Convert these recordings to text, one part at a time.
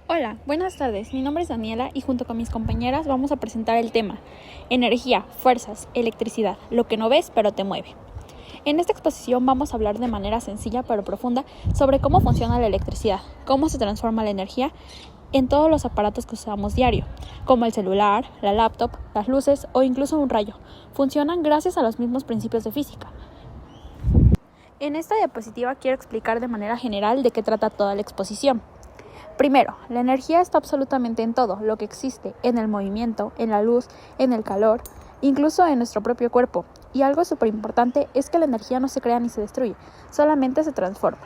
Hola, buenas tardes. Mi nombre es Daniela y junto con mis compañeras vamos a presentar el tema Energía, fuerzas, electricidad, lo que no ves pero te mueve. En esta exposición vamos a hablar de manera sencilla pero profunda sobre cómo funciona la electricidad, cómo se transforma la energía en todos los aparatos que usamos diario, como el celular, la laptop, las luces o incluso un rayo. Funcionan gracias a los mismos principios de física. En esta diapositiva quiero explicar de manera general de qué trata toda la exposición. Primero, la energía está absolutamente en todo lo que existe, en el movimiento, en la luz, en el calor, incluso en nuestro propio cuerpo. Y algo súper importante es que la energía no se crea ni se destruye, solamente se transforma.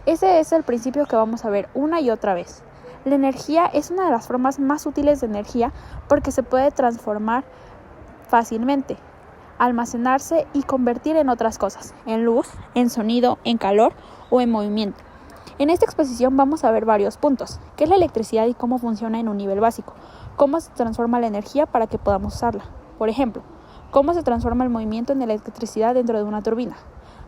Ese es el principio que vamos a ver una y otra vez. La energía es una de las formas más útiles de energía porque se puede transformar fácilmente, almacenarse y convertir en otras cosas, en luz, en sonido, en calor o en movimiento. En esta exposición vamos a ver varios puntos, qué es la electricidad y cómo funciona en un nivel básico, cómo se transforma la energía para que podamos usarla. Por ejemplo, cómo se transforma el movimiento en electricidad dentro de una turbina.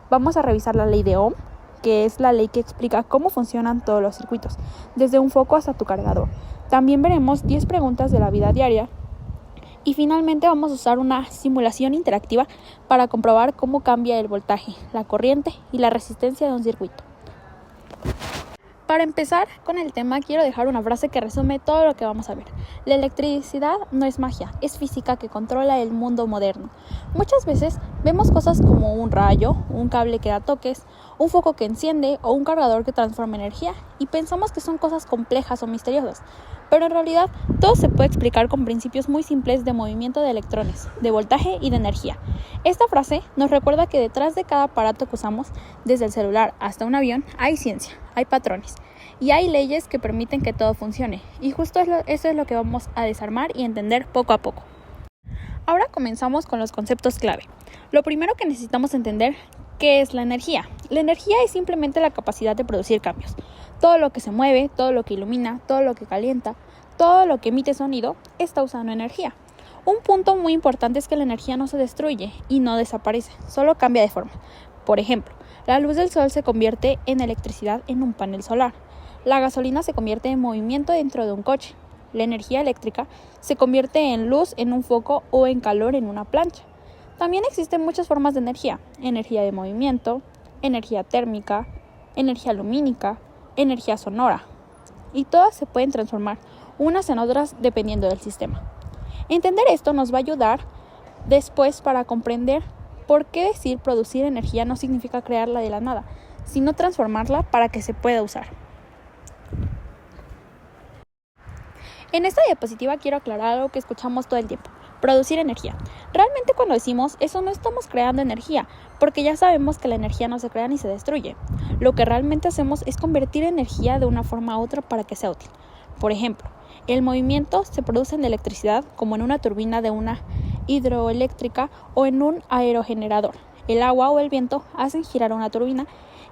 Vamos a revisar la ley de Ohm, que es la ley que explica cómo funcionan todos los circuitos, desde un foco hasta tu cargador. También veremos 10 preguntas de la vida diaria. Y finalmente vamos a usar una simulación interactiva para comprobar cómo cambia el voltaje, la corriente y la resistencia de un circuito. Para empezar con el tema, quiero dejar una frase que resume todo lo que vamos a ver. La electricidad no es magia, es física que controla el mundo moderno. Muchas veces vemos cosas como un rayo, un cable que da toques, un foco que enciende o un cargador que transforma energía y pensamos que son cosas complejas o misteriosas. Pero en realidad todo se puede explicar con principios muy simples de movimiento de electrones, de voltaje y de energía. Esta frase nos recuerda que detrás de cada aparato que usamos, desde el celular hasta un avión, hay ciencia, hay patrones y hay leyes que permiten que todo funcione. Y justo eso es lo que vamos a desarmar y entender poco a poco. Ahora comenzamos con los conceptos clave. Lo primero que necesitamos entender, ¿qué es la energía? La energía es simplemente la capacidad de producir cambios. Todo lo que se mueve, todo lo que ilumina, todo lo que calienta, todo lo que emite sonido, está usando energía. Un punto muy importante es que la energía no se destruye y no desaparece, solo cambia de forma. Por ejemplo, la luz del sol se convierte en electricidad en un panel solar. La gasolina se convierte en movimiento dentro de un coche. La energía eléctrica se convierte en luz en un foco o en calor en una plancha. También existen muchas formas de energía de movimiento, energía térmica, energía lumínica, energía sonora. Y todas se pueden transformar unas en otras dependiendo del sistema. Entender esto nos va a ayudar después para comprender por qué decir producir energía no significa crearla de la nada, sino transformarla para que se pueda usar. En esta diapositiva quiero aclarar algo que escuchamos todo el tiempo: producir energía. Realmente cuando decimos eso no estamos creando energía, porque ya sabemos que la energía no se crea ni se destruye. Lo que realmente hacemos es convertir energía de una forma a otra para que sea útil. Por ejemplo, el movimiento se produce en electricidad, como en una turbina de una hidroeléctrica o en un aerogenerador. El agua o el viento hacen girar una turbina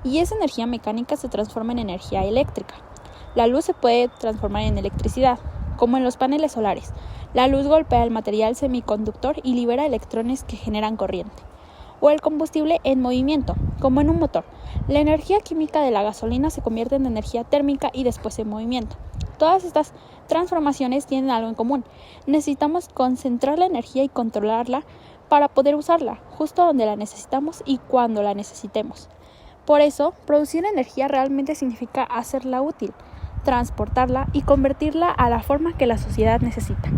y esa energía mecánica se transforma en energía eléctrica. La luz se puede transformar en electricidad, como en los paneles solares. La luz golpea el material semiconductor y libera electrones que generan corriente. O el combustible en movimiento, como en un motor. La energía química de la gasolina se convierte en energía térmica y después en movimiento. Todas estas transformaciones tienen algo en común. Necesitamos concentrar la energía y controlarla para poder usarla, justo donde la necesitamos y cuando la necesitemos. Por eso, producir energía realmente significa hacerla útil, transportarla y convertirla a la forma que la sociedad necesita.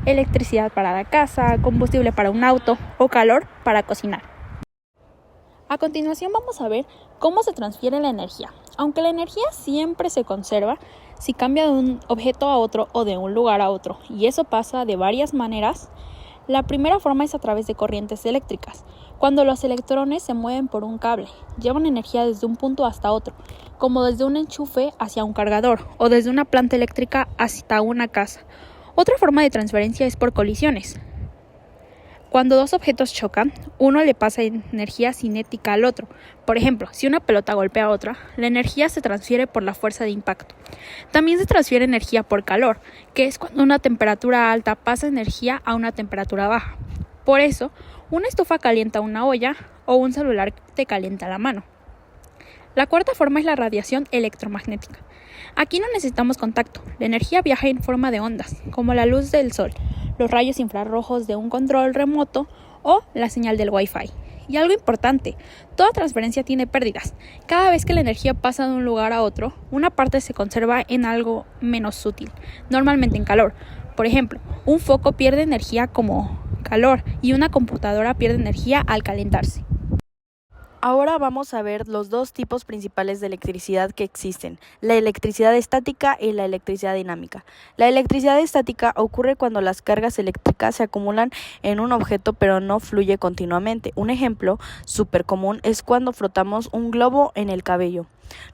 Electricidad para la casa, combustible para un auto o calor para cocinar. A continuación vamos a ver cómo se transfiere la energía. Aunque la energía siempre se conserva, si cambia de un objeto a otro o de un lugar a otro, y eso pasa de varias maneras. La primera forma es a través de corrientes eléctricas. Cuando los electrones se mueven por un cable, llevan energía desde un punto hasta otro, como desde un enchufe hacia un cargador o desde una planta eléctrica hasta una casa. Otra forma de transferencia es por colisiones. Cuando dos objetos chocan, uno le pasa energía cinética al otro. Por ejemplo, si una pelota golpea a otra, la energía se transfiere por la fuerza de impacto. También se transfiere energía por calor, que es cuando una temperatura alta pasa energía a una temperatura baja. Por eso, una estufa calienta una olla o un celular te calienta la mano. La cuarta forma es la radiación electromagnética. Aquí no necesitamos contacto, la energía viaja en forma de ondas, como la luz del sol, los rayos infrarrojos de un control remoto o la señal del Wi-Fi. Y algo importante, toda transferencia tiene pérdidas. Cada vez que la energía pasa de un lugar a otro, una parte se conserva en algo menos sutil, normalmente en calor. Por ejemplo, un foco pierde energía como calor y una computadora pierde energía al calentarse. Ahora vamos a ver los dos tipos principales de electricidad que existen, la electricidad estática y la electricidad dinámica. La electricidad estática ocurre cuando las cargas eléctricas se acumulan en un objeto pero no fluye continuamente. Un ejemplo súper común es cuando frotamos un globo en el cabello.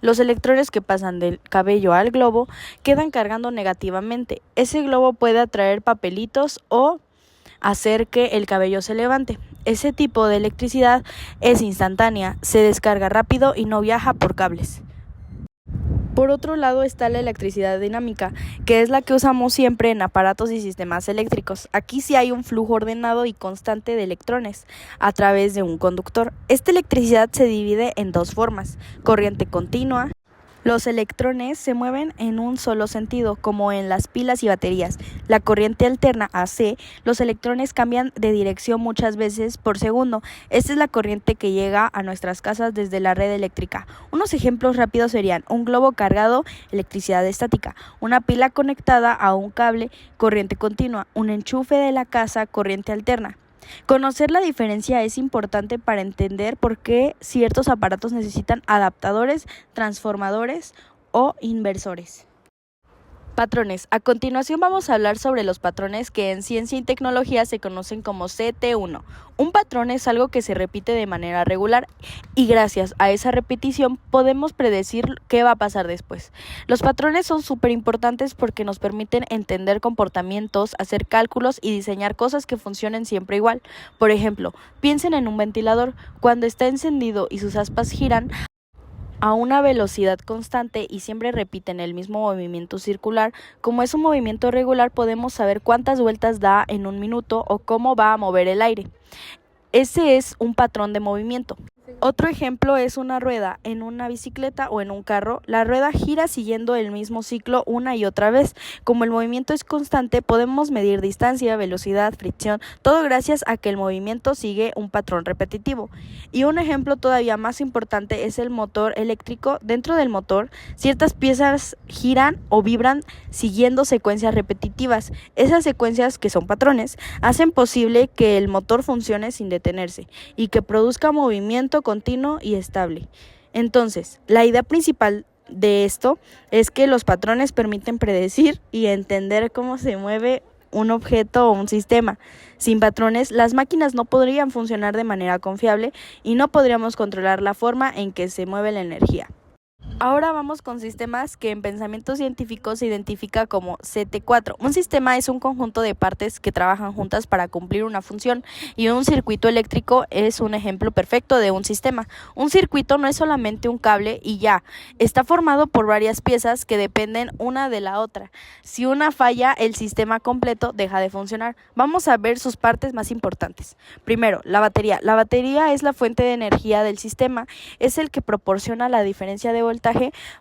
Los electrones que pasan del cabello al globo quedan cargando negativamente. Ese globo puede atraer papelitos o hacer que el cabello se levante. Ese tipo de electricidad es instantánea, se descarga rápido y no viaja por cables. Por otro lado está la electricidad dinámica, que es la que usamos siempre en aparatos y sistemas eléctricos. Aquí sí hay un flujo ordenado y constante de electrones a través de un conductor. Esta electricidad se divide en dos formas: corriente continua. Los electrones se mueven en un solo sentido, como en las pilas y baterías. La corriente alterna AC, los electrones cambian de dirección muchas veces por segundo. Esta es la corriente que llega a nuestras casas desde la red eléctrica. Unos ejemplos rápidos serían un globo cargado, electricidad estática; una pila conectada a un cable, corriente continua; un enchufe de la casa, corriente alterna. Conocer la diferencia es importante para entender por qué ciertos aparatos necesitan adaptadores, transformadores o inversores. Patrones. A continuación vamos a hablar sobre los patrones que en ciencia y tecnología se conocen como CT1. Un patrón es algo que se repite de manera regular y gracias a esa repetición podemos predecir qué va a pasar después. Los patrones son súper importantes porque nos permiten entender comportamientos, hacer cálculos y diseñar cosas que funcionen siempre igual. Por ejemplo, piensen en un ventilador. Cuando está encendido y sus aspas giran a una velocidad constante y siempre repiten el mismo movimiento circular, como es un movimiento regular podemos saber cuántas vueltas da en un minuto o cómo va a mover el aire. Ese es un patrón de movimiento. Otro ejemplo es una rueda en una bicicleta o en un carro. La rueda gira siguiendo el mismo ciclo una y otra vez. Como el movimiento es constante, podemos medir distancia, velocidad, fricción, todo gracias a que el movimiento sigue un patrón repetitivo. Y un ejemplo todavía más importante es el motor eléctrico. Dentro del motor, ciertas piezas giran o vibran siguiendo secuencias repetitivas. Esas secuencias, que son patrones, hacen posible que el motor funcione sin detenerse y que produzca movimiento continuo y estable. Entonces, la idea principal de esto es que los patrones permiten predecir y entender cómo se mueve un objeto o un sistema. Sin patrones, las máquinas no podrían funcionar de manera confiable y no podríamos controlar la forma en que se mueve la energía. Ahora vamos con sistemas que en pensamiento científico se identifica como CT4. Un sistema es un conjunto de partes que trabajan juntas para cumplir una función y un circuito eléctrico es un ejemplo perfecto de un sistema. Un circuito no es solamente un cable y ya, está formado por varias piezas que dependen una de la otra. Si una falla, el sistema completo deja de funcionar. Vamos a ver sus partes más importantes. Primero, la batería. La batería es la fuente de energía del sistema, es el que proporciona la diferencia de voltaje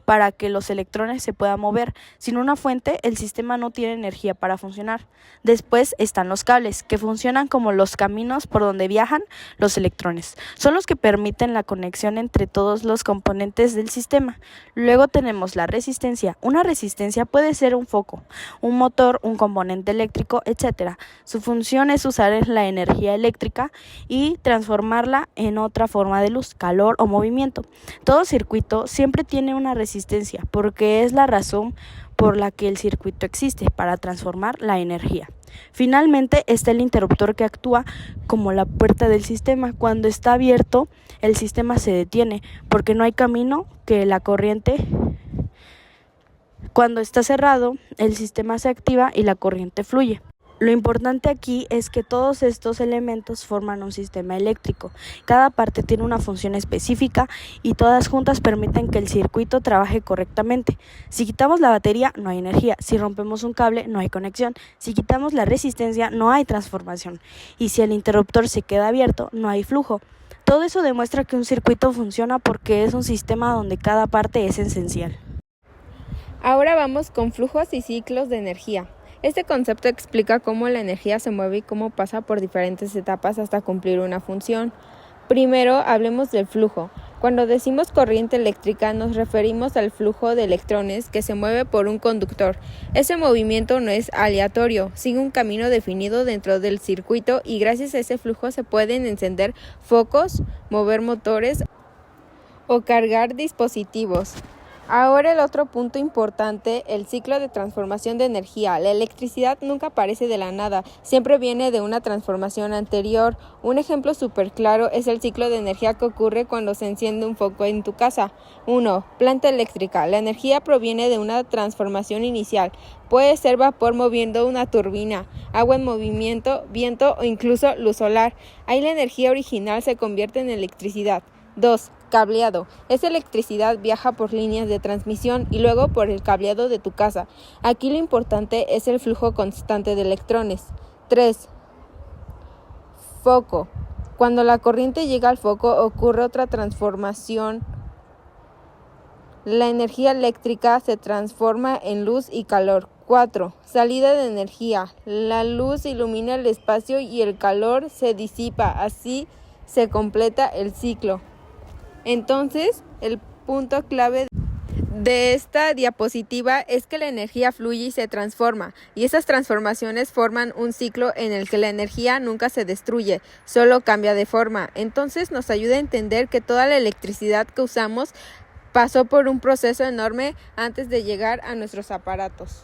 para que los electrones se puedan mover. Sin una fuente, el sistema no tiene energía para funcionar. Después están los cables, que funcionan como los caminos por donde viajan los electrones. Son los que permiten la conexión entre todos los componentes del sistema. Luego tenemos la resistencia. Una resistencia puede ser un foco, un motor, un componente eléctrico, etc. Su función es usar la energía eléctrica y transformarla en otra forma de luz, calor o movimiento. Todo circuito siempre tiene una resistencia porque es la razón por la que el circuito existe, para transformar la energía. Finalmente está el interruptor, que actúa como la puerta del sistema. Cuando está abierto, el sistema se detiene porque no hay camino que la corriente. Cuando está cerrado, el sistema se activa y la corriente fluye. Lo importante aquí es que todos estos elementos forman un sistema eléctrico. Cada parte tiene una función específica y todas juntas permiten que el circuito trabaje correctamente. Si quitamos la batería, no hay energía. Si rompemos un cable, no hay conexión. Si quitamos la resistencia, no hay transformación. Y si el interruptor se queda abierto, no hay flujo. Todo eso demuestra que un circuito funciona porque es un sistema donde cada parte es esencial. Ahora vamos con flujos y ciclos de energía. Este concepto explica cómo la energía se mueve y cómo pasa por diferentes etapas hasta cumplir una función. Primero, hablemos del flujo. Cuando decimos corriente eléctrica nos referimos al flujo de electrones que se mueve por un conductor. Ese movimiento no es aleatorio, sigue un camino definido dentro del circuito y gracias a ese flujo se pueden encender focos, mover motores o cargar dispositivos. Ahora el otro punto importante, el ciclo de transformación de energía. La electricidad nunca aparece de la nada, siempre viene de una transformación anterior. Un ejemplo súper claro es el ciclo de energía que ocurre cuando se enciende un foco en tu casa. 1. Planta eléctrica. La energía proviene de una transformación inicial. Puede ser vapor moviendo una turbina, agua en movimiento, viento o incluso luz solar. Ahí la energía original se convierte en electricidad. 2. Cableado. Esa electricidad viaja por líneas de transmisión y luego por el cableado de tu casa. Aquí lo importante es el flujo constante de electrones. 3. Foco. Cuando la corriente llega al foco ocurre otra transformación. La energía eléctrica se transforma en luz y calor. 4. Salida de energía. La luz ilumina el espacio y el calor se disipa. Así se completa el ciclo. Entonces, el punto clave de esta diapositiva es que la energía fluye y se transforma, y esas transformaciones forman un ciclo en el que la energía nunca se destruye, solo cambia de forma. Entonces nos ayuda a entender que toda la electricidad que usamos pasó por un proceso enorme antes de llegar a nuestros aparatos.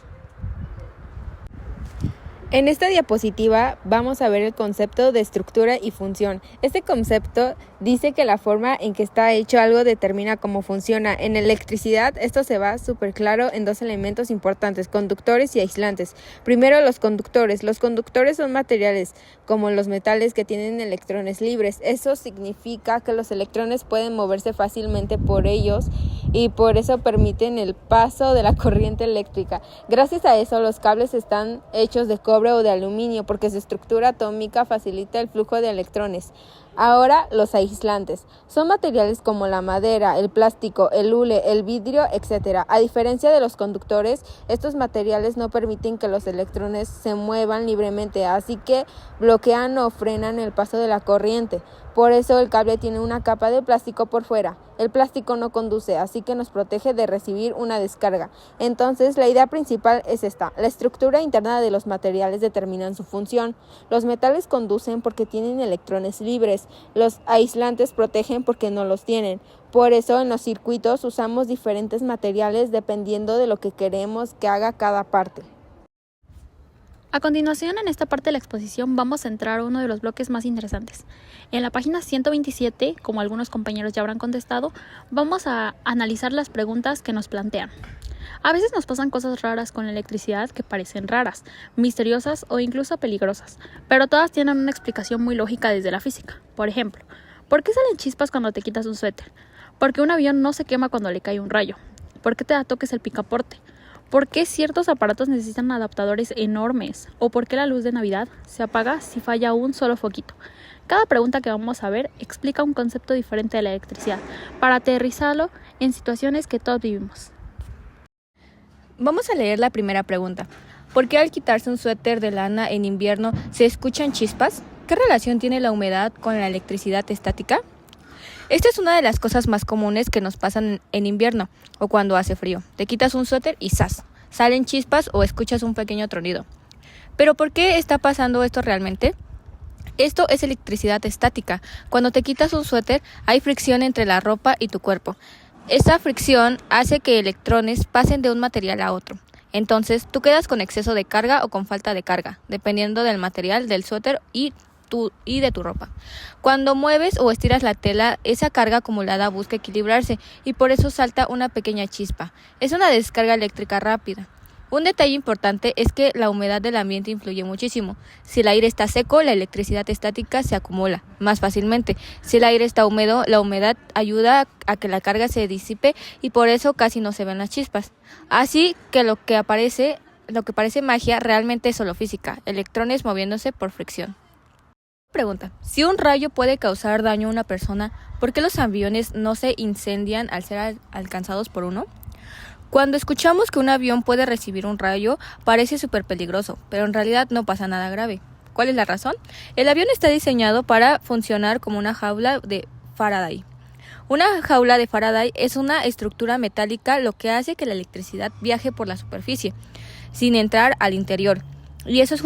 En esta diapositiva vamos a ver el concepto de estructura y función. Este concepto dice que la forma en que está hecho algo determina cómo funciona. En electricidad esto se va súper claro en dos elementos importantes, conductores y aislantes. Primero, los conductores. Los conductores son materiales como los metales que tienen electrones libres. Eso significa que los electrones pueden moverse fácilmente por ellos y por eso permiten el paso de la corriente eléctrica. Gracias a eso los cables están hechos de cobre o de aluminio porque su estructura atómica facilita el flujo de electrones. Ahora, los aislantes. Son materiales como la madera, el plástico, el hule, el vidrio, etc. A diferencia de los conductores, estos materiales no permiten que los electrones se muevan libremente, así que bloquean o frenan el paso de la corriente. Por eso el cable tiene una capa de plástico por fuera. El plástico no conduce, así que nos protege de recibir una descarga. Entonces, la idea principal es esta. La estructura interna de los materiales determina su función. Los metales conducen porque tienen electrones libres. Los aislantes protegen porque no los tienen. Por eso, en los circuitos usamos diferentes materiales dependiendo de lo que queremos que haga cada parte. A continuación, en esta parte de la exposición vamos a entrar a uno de los bloques más interesantes. En la página 127, como algunos compañeros ya habrán contestado, vamos a analizar las preguntas que nos plantean. A veces nos pasan cosas raras con la electricidad que parecen raras, misteriosas o incluso peligrosas, pero todas tienen una explicación muy lógica desde la física. Por ejemplo, ¿por qué salen chispas cuando te quitas un suéter? ¿Por qué un avión no se quema cuando le cae un rayo? ¿Por qué te da toques el picaporte? ¿Por qué ciertos aparatos necesitan adaptadores enormes? ¿O por qué la luz de Navidad se apaga si falla un solo foquito? Cada pregunta que vamos a ver explica un concepto diferente de la electricidad, para aterrizarlo en situaciones que todos vivimos. Vamos a leer la primera pregunta. ¿Por qué al quitarse un suéter de lana en invierno se escuchan chispas? ¿Qué relación tiene la humedad con la electricidad estática? Esta es una de las cosas más comunes que nos pasan en invierno o cuando hace frío. Te quitas un suéter y ¡zas! Salen chispas o escuchas un pequeño tronido. ¿Pero por qué está pasando esto realmente? Esto es electricidad estática. Cuando te quitas un suéter hay fricción entre la ropa y tu cuerpo. Esa fricción hace que electrones pasen de un material a otro. Entonces tú quedas con exceso de carga o con falta de carga, dependiendo del material del suéter y de tu ropa. Cuando mueves o estiras la tela, esa carga acumulada busca equilibrarse y por eso salta una pequeña chispa. Es una descarga eléctrica rápida. Un detalle importante es que la humedad del ambiente influye muchísimo. Si el aire está seco, la electricidad estática se acumula más fácilmente. Si el aire está húmedo, la humedad ayuda a que la carga se disipe y por eso casi no se ven las chispas. Así que lo que parece magia realmente es solo física, electrones moviéndose por fricción. pregunta. Si un rayo puede causar daño a una persona, ¿por qué los aviones no se incendian al ser alcanzados por uno? Cuando escuchamos que un avión puede recibir un rayo, parece súper peligroso, pero en realidad no pasa nada grave. ¿Cuál es la razón? El avión está diseñado para funcionar como una jaula de Faraday. Una jaula de Faraday es una estructura metálica, lo que hace que la electricidad viaje por la superficie, sin entrar al interior. Y eso es